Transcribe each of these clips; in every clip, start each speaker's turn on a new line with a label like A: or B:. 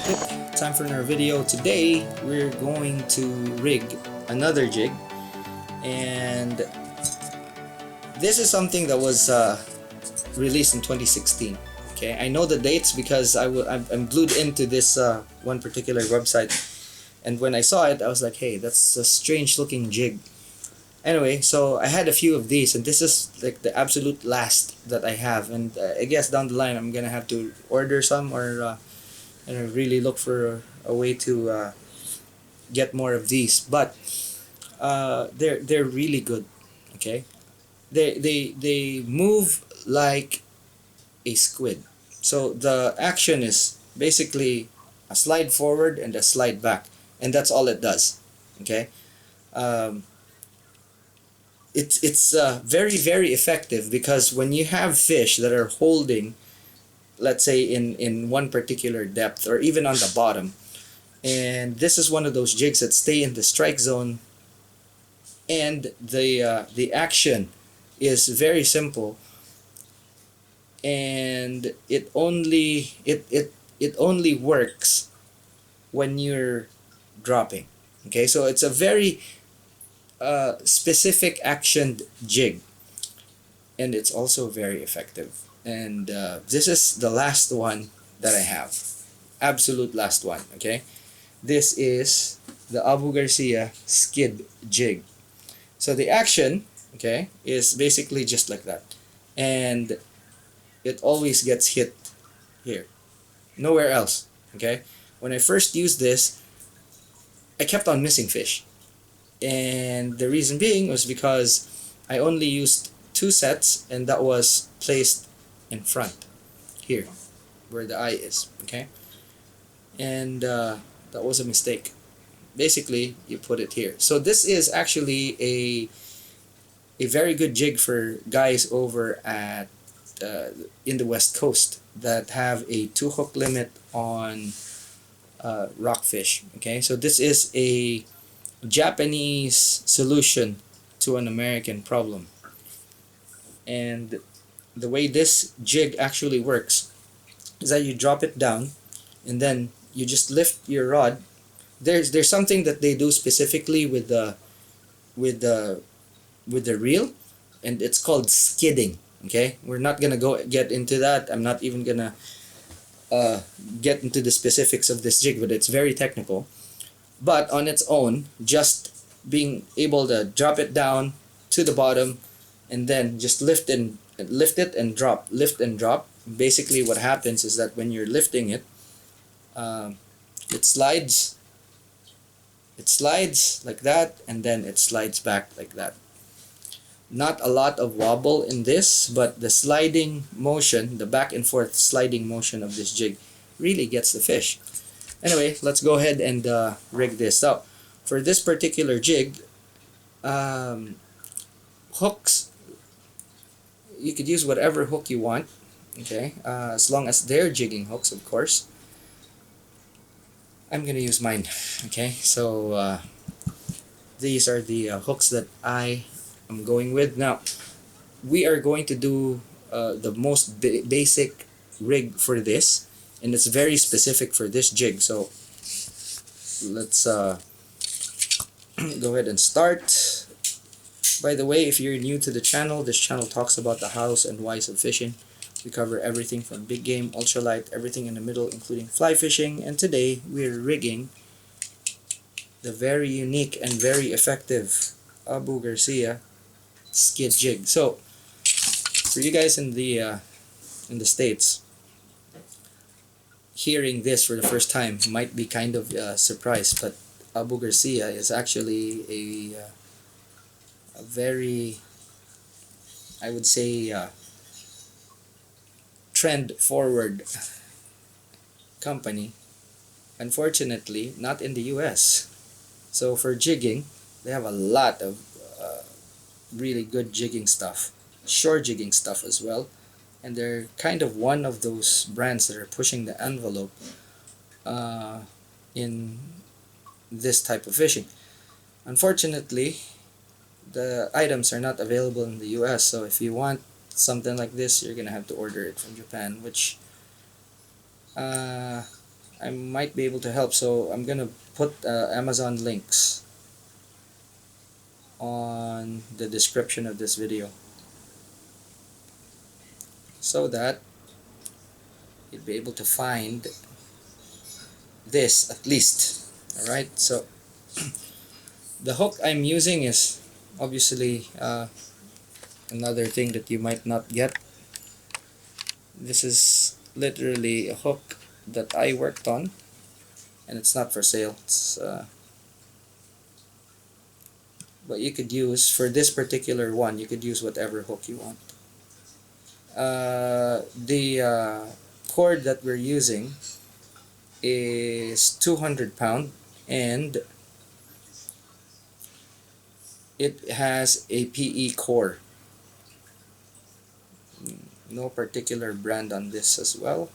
A: Quick, time for another video. Today we're going to rig another jig, and this is something that was released in 2016. Okay, I know the dates because I'm glued into this one particular website, and when I saw it I was like, hey, that's a strange looking jig. Anyway, so I had a few of these, and this is like the absolute last that I have, and I guess down the line I'm gonna have to order some or really look for a way to get more of these. But they're really good. Okay, they move like a squid. So the action is basically a slide forward and a slide back, and that's all it does. Okay, um, it's very effective because when you have fish that are holding, let's say in one particular depth or even on the bottom, and this is one of those jigs that stay in the strike zone, and the action is very simple, and it only works when you're dropping. Okay, so it's a very specific actioned jig, and it's also very effective. And this is the last one that I have, absolute last one. Okay, this is the Abu Garcia Skid Jig. So the action, okay, is basically just like that, and it always gets hit here, nowhere else. Okay, when I first used this, I kept on missing fish, and the reason being was because I only used two sets, and that was placed in front here where the eye is. Okay, and that was a mistake. Basically, you put it here. So this is actually a very good jig for guys over at in the West Coast that have a 2 hook limit on rockfish. Okay, so this is a Japanese solution to an American problem. And the way this jig actually works is that you drop it down, and then you just lift your rod. There's something that they do specifically with with the the reel, and it's called skidding. Okay, we're not gonna go get into that. I'm not even gonna uh, get into the specifics of this jig, but it's very technical. But on its own, just being able to drop it down to the bottom, and then just lift it and drop, lift and drop. Basically, what happens is that when you're lifting it, um, it slides, it slides like that, and then it slides back like that. Not a lot of wobble in this, but the sliding motion, the back and forth sliding motion of this jig really gets the fish. Anyway, let's go ahead and rig this. So for this particular jig, hooks, you could use whatever hook you want. Okay, as long as they're jigging hooks, of course. I'm gonna use mine. Okay, so these are the hooks that I am going with. Now we are going to do the most basic rig for this, and it's very specific for this jig. So let's go ahead and start. By the way, if you're new to the channel, this channel talks about the hows and whys of fishing. We cover everything from big game, ultralight, everything in the middle, including fly fishing. And today we're rigging the very unique and very effective Abu Garcia Skid Jig. So for you guys in the States, hearing this for the first time might be kind of a surprise, but Abu Garcia is actually a very, I would say, trend forward company. Unfortunately, not in the US. So for jigging, they have a lot of really good jigging stuff, shore jigging stuff as well, and they're kind of one of those brands that are pushing the envelope in this type of fishing. Unfortunately, the items are not available in the US, so if you want something like this, you're gonna have to order it from Japan, which I might be able to help, so I'm gonna put Amazon links on the description of this video so that you'll be able to find this at least. Alright, so the hook I'm using is obviously another thing that you might not get. This is literally a hook that I worked on, and it's not for sale. It's but you could use for this particular one, you could use whatever hook you want. The cord that we're using is 200 pound, and it has a PE core. No particular brand on this as well.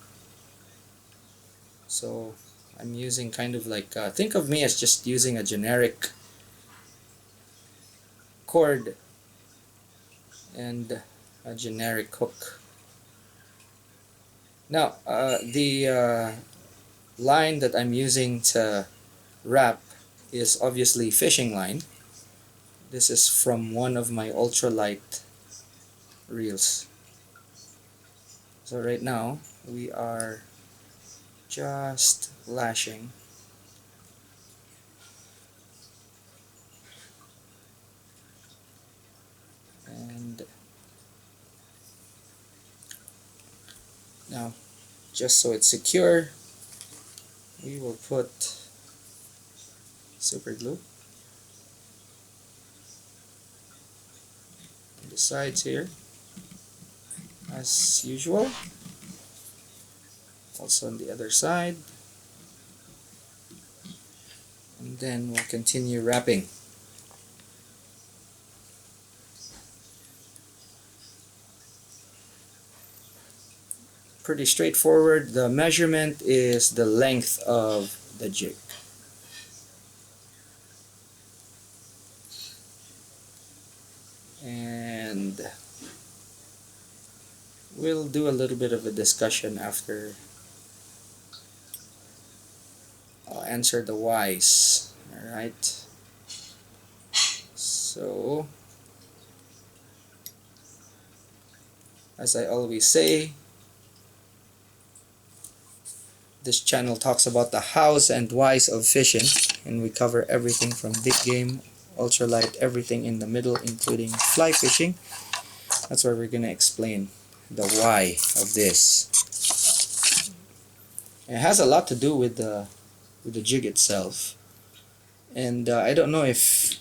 A: So I'm using kind of like, think of me as just using a generic cord and a generic hook. Now, the line that I'm using to wrap is obviously fishing line. This is from one of my ultralight reels. So right now we are just lashing, and now just so it's secure, we will put super glue on the sides here as usual, also on the other side, and then we'll continue wrapping. Pretty straightforward. The measurement is the length of the jig. And we'll do a little bit of a discussion after I'll answer the whys. Alright. So, as I always say, this channel talks about the hows and whys of fishing, and we cover everything from big game, ultralight, everything in the middle, including fly fishing. That's why we're going to explain the why of this. It has a lot to do with the jig itself, and I don't know if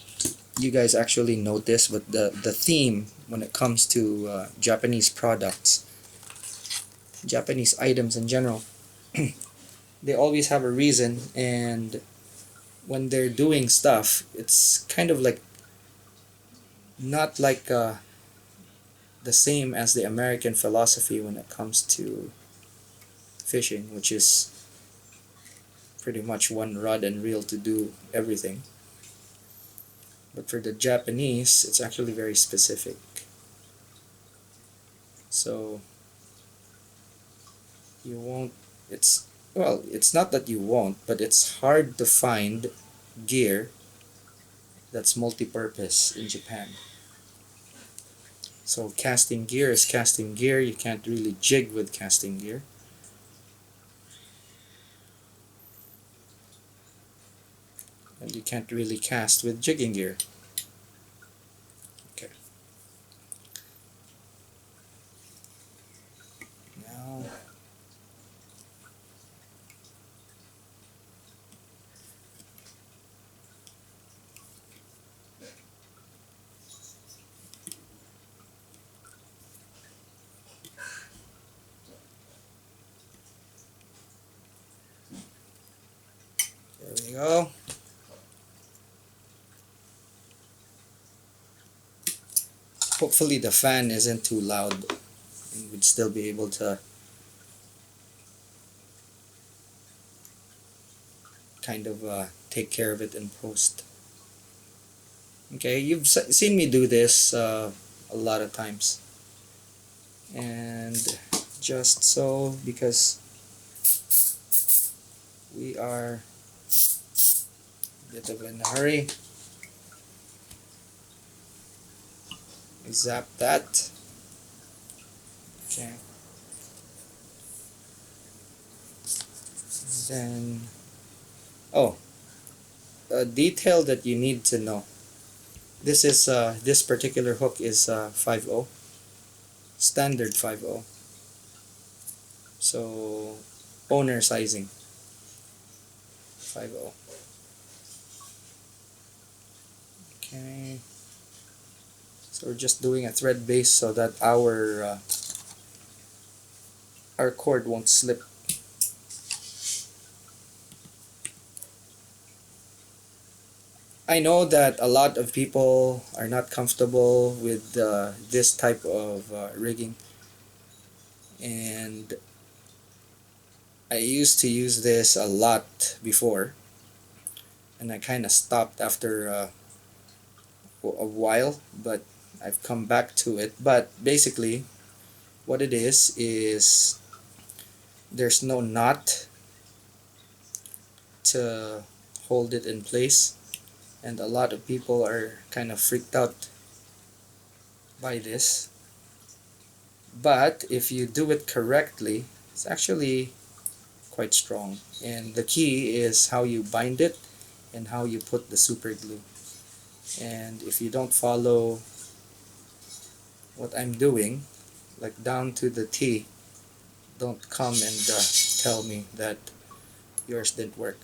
A: you guys actually notice, but the theme when it comes to Japanese products, Japanese items in general, they always have a reason, and when they're doing stuff, it's kind of like not like the same as the American philosophy when it comes to fishing, which is pretty much one rod and reel to do everything. But for the Japanese, it's actually very specific. So you won't, well, it's not that you won't, but it's hard to find gear that's multi-purpose in Japan. So casting gear is casting gear. You can't really jig with casting gear. And you can't really cast with jigging gear. Okay. Now, there we go. Hopefully the fan isn't too loud and we'd still be able to kind of take care of it in post. Okay, you've seen me do this a lot of times, and just so, because we are a bit of in a hurry. Zap that. Okay. Then, oh, a detail that you need to know. This is this particular hook is 5/0, standard 5/0. So owner sizing 5/0. Okay. So we're just doing a thread base so that our cord won't slip. I know that a lot of people are not comfortable with this type of rigging, and I used to use this a lot before, and I kind of stopped after a while, but I've come back to it. But basically, what it is there's no knot to hold it in place, and a lot of people are kind of freaked out by this. But if you do it correctly, it's actually quite strong, and the key is how you bind it and how you put the super glue. And if you don't follow what I'm doing, like down to the T, don't come and tell me that yours didn't work,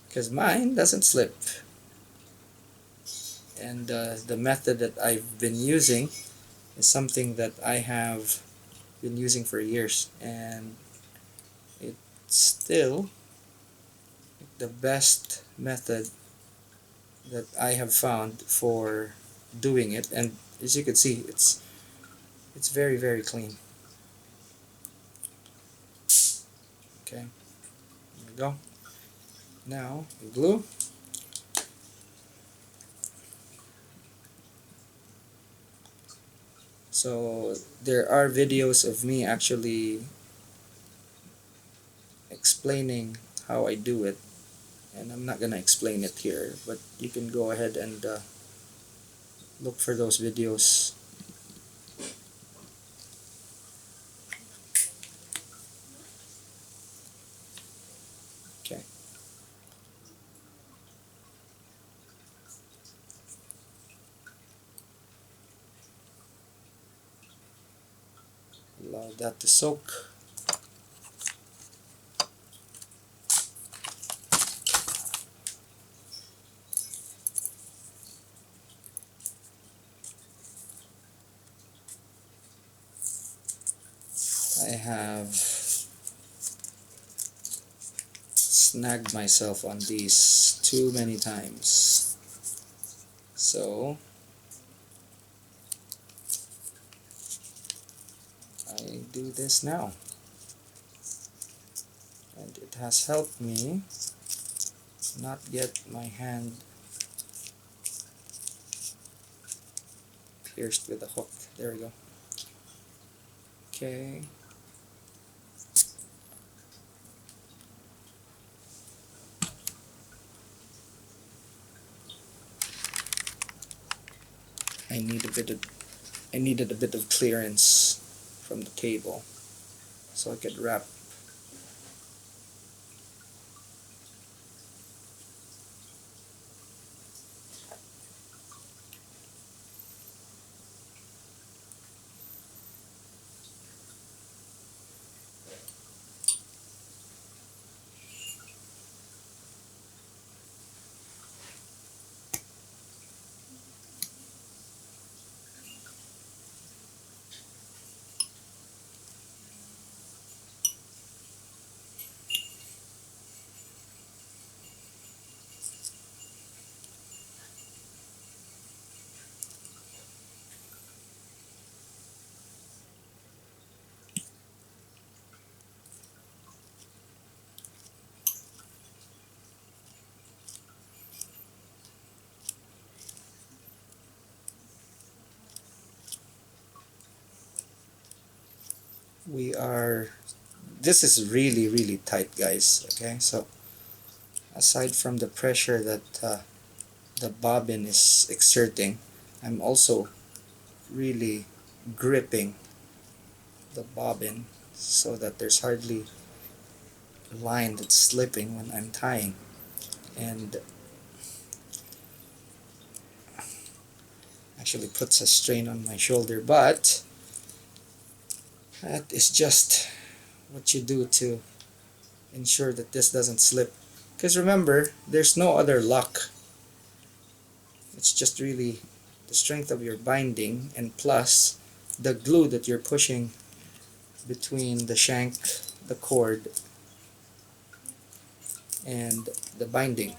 A: because mine doesn't slip. And the method that I've been using is something that I have been using for years, and it's still the best method that I have found for doing it. And as you can see, it's very, very clean. Okay, there we go. Now the glue. So there are videos of me actually explaining how I do it, and I'm not gonna explain it here, but you can go ahead and look for those videos. Okay. Allow that to soak. I have snagged myself on these too many times. So I do this now, and it has helped me not get my hand pierced with a hook. There we go. Okay. I need a bit of I needed a bit of clearance from the table so I could wrap. We are, this is really, really tight, guys. Okay, so aside from the pressure that the bobbin is exerting, I'm also really gripping the bobbin so that there's hardly a line that's slipping when I'm tying, and actually puts a strain on my shoulder. But that is just what you do to ensure that this doesn't slip, because remember, there's no other luck. It's just really the strength of your binding and plus the glue that you're pushing between the shank, the cord, and the binding.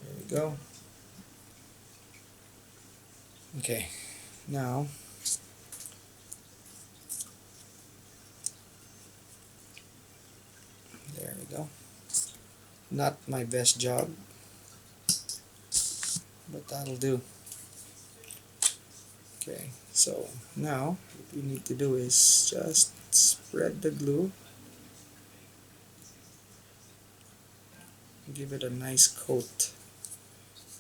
A: There we go. Okay, now there we go. Not my best job, but that'll do. Okay, so now what we need to do is just spread the glue, give it a nice coat.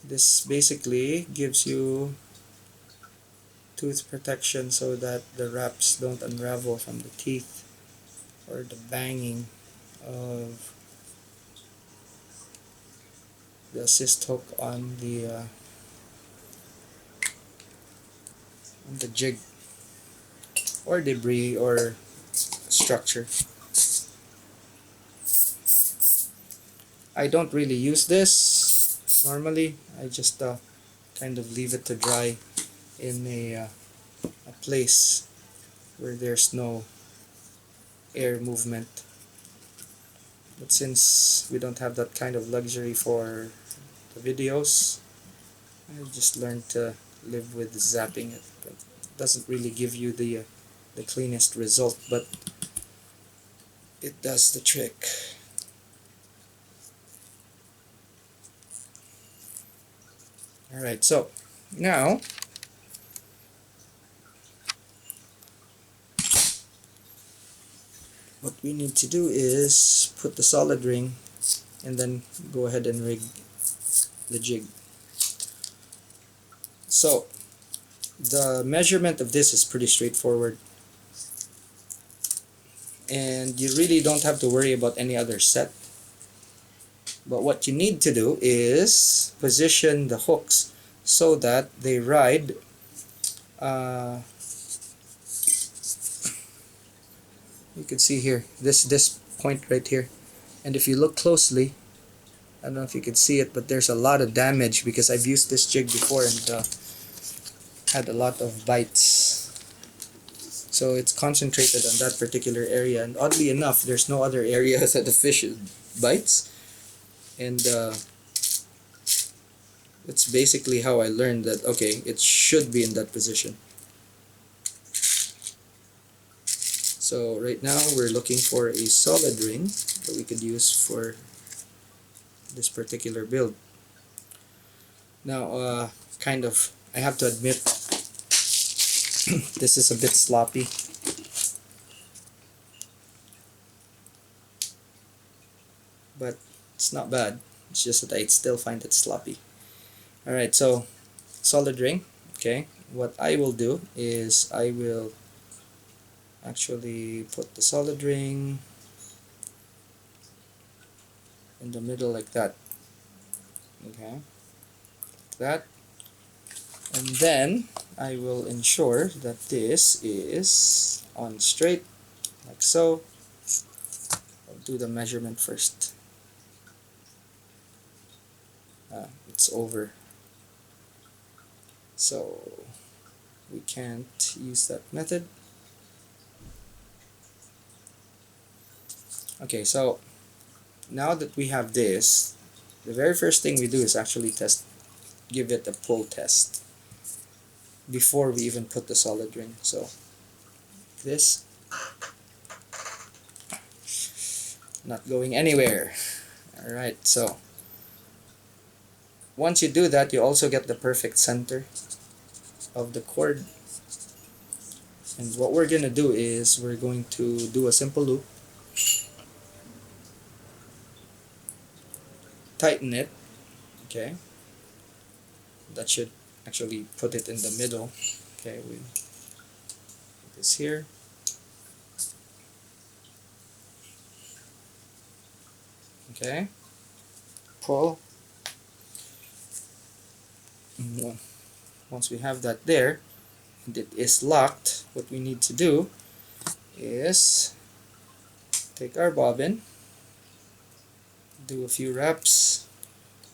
A: This basically gives you tooth protection so that the wraps don't unravel from the teeth or the banging of the assist hook on the jig or debris or structure. I don't really use this normally. I just kind of leave it to dry in a place where there's no air movement. But since we don't have that kind of luxury for the videos, I just learned to live with zapping it. It doesn't really give you the cleanest result, but it does the trick. Alright, so now what we need to do is put the solid ring and then go ahead and rig the jig. So the measurement of this is pretty straightforward, and you really don't have to worry about any other set. But what you need to do is position the hooks so that they ride you can see here this point right here, and if you look closely, I don't know if you can see it, but there's a lot of damage because I've used this jig before and had a lot of bites. So it's concentrated on that particular area, and oddly enough, there's no other area that the fish bites. And it's basically how I learned that, okay, it should be in that position. So right now we're looking for a solid ring that we could use for this particular build. Now, I have to admit, this is a bit sloppy. But it's not bad. It's just that I still find it sloppy. Alright, so solid ring. Okay, what I will do is I will actually put the solid ring in the middle like that. Okay, like that. And then I will ensure that this is on straight, like so. I'll do the measurement first. It's over, so we can't use that method. Okay, so now that we have this, the very first thing we do is actually give it a pull test before we even put the solid ring. So this, not going anywhere. Alright, so once you do that, you also get the perfect center of the cord. And what we're gonna do is we're going to do a simple loop, tighten it, okay, that should actually put it in the middle. Okay, we put this here, okay, pull. And once we have that there and it is locked, what we need to do is take our bobbin, do a few reps.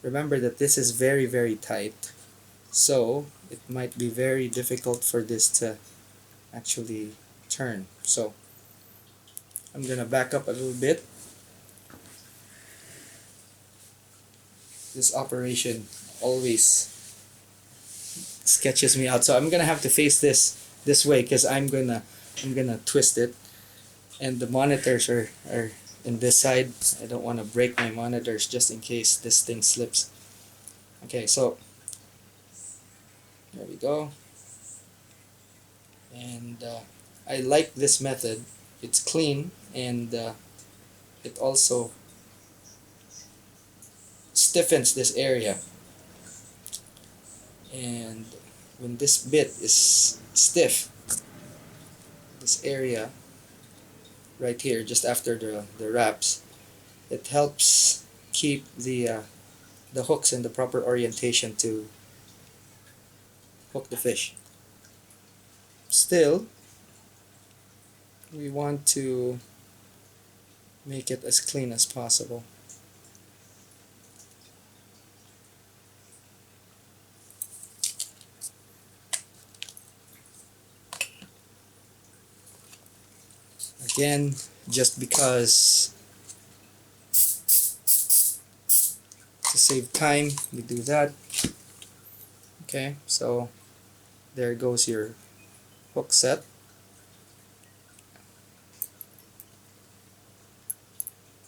A: Remember that this is very tight, so it might be very difficult for this to actually turn. So I'm gonna back up a little bit. This operation always sketches me out, so I'm gonna have to face this way because I'm gonna twist it, and the monitors are in this side. I don't want to break my monitors just in case this thing slips. Okay, so there we go. And I like this method. It's clean, and it also stiffens this area. And when this bit is stiff, this area right here just after the wraps, it helps keep the hooks in the proper orientation to hook the fish. Still, we want to make it as clean as possible. Again, just because to save time, we do that. Okay, so there goes your hook set.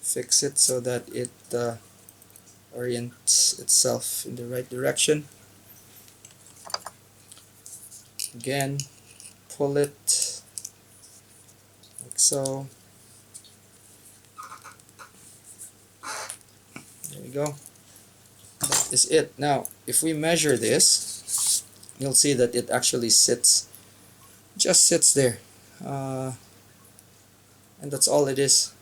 A: Fix it so that it orients itself in the right direction. Again, pull it like so. There we go. That is it. Now, if we measure this, you'll see that it actually just sits there. And that's all it is.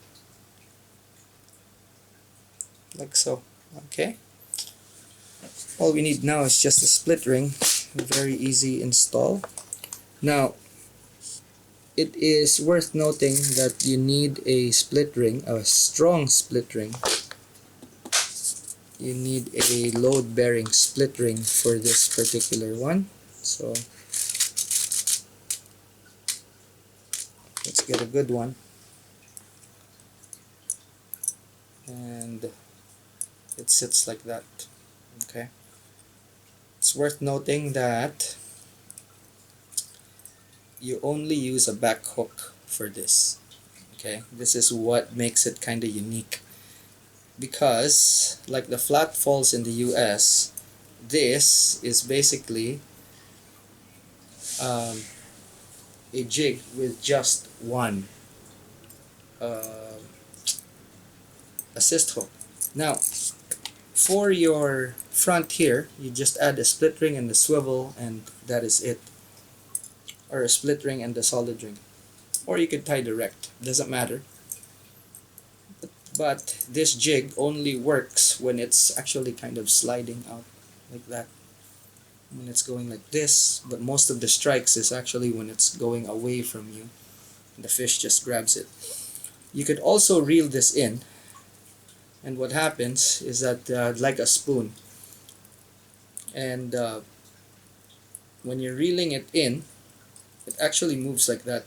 A: Like so. Okay. All we need now is just a split ring. Very easy install. Now, it is worth noting that you need a split ring, a strong split ring. You need a load-bearing split ring for this particular one. So let's get a good one. And it sits like that. Okay. It's worth noting that you only use a back hook for this. Okay, this is what makes it kind of unique, because like the flat falls in the US, this is basically a jig with just one assist hook. Now, for your front here, you just add a split ring and a swivel, and that is it. Or a split ring and a solid ring. Or you could tie direct, doesn't matter. But this jig only works when it's actually kind of sliding out like that. When it's going like this, but most of the strikes is actually when it's going away from you. And the fish just grabs it. You could also reel this in, and what happens is that like a spoon, and when you're reeling it in, it actually moves like that,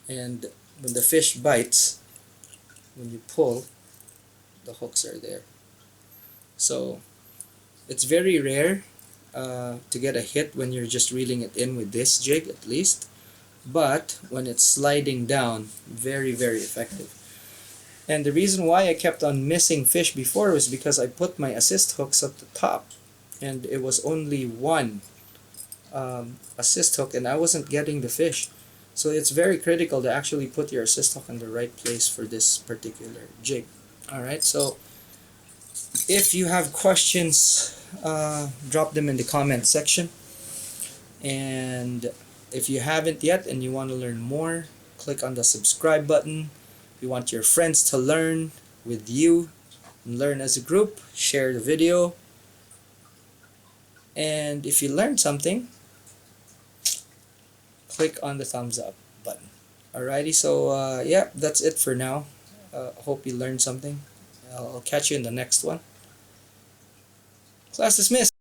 A: and when the fish bites, when you pull, the hooks are there. So it's very rare to get a hit when you're just reeling it in with this jig, at least, but when it's sliding down, very effective. And the reason why I kept on missing fish before was because I put my assist hooks at the top, and it was only one assist hook, and I wasn't getting the fish. So it's very critical to actually put your assist hook in the right place for this particular jig. Alright, so if you have questions, drop them in the comment section. And if you haven't yet and you want to learn more, click on the subscribe button. If you want your friends to learn with you and learn as a group, share the video. And if you learned something, click on the thumbs up button. Alrighty, so yeah, that's it for now. Hope you learned something. I'll catch you in the next one. Class dismissed.